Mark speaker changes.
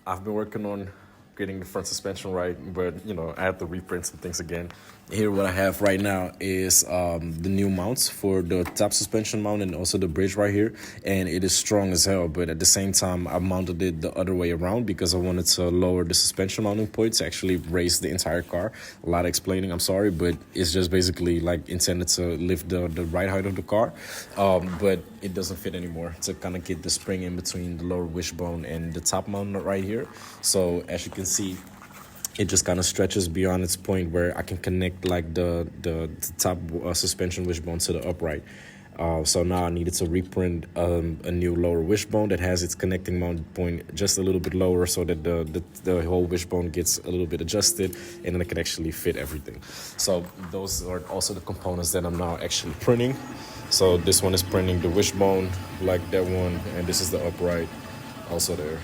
Speaker 1: I've been working on getting the front suspension right, but I have to reprint some things again. Here, what I have right now is the new mounts for the top suspension mount and also the bridge right here, and it is strong as hell. But at the same time, I mounted it the other way around because I wanted to lower the suspension mounting point to actually raise the entire car. A lot of explaining, I'm sorry, but it's just basically like intended to lift the right height of the car, but it doesn't fit anymore to kind of get the spring in between the lower wishbone and the top mount right here. So as you can see, it just kind of stretches beyond its point where I can connect like the top suspension wishbone to the upright. So now I needed to reprint a new lower wishbone that has its connecting mount point just a little bit lower so that the whole wishbone gets a little bit adjusted and then it can actually fit everything. So those are also the components that I'm now actually printing. So this one is printing the wishbone like that one, and this is the upright also there.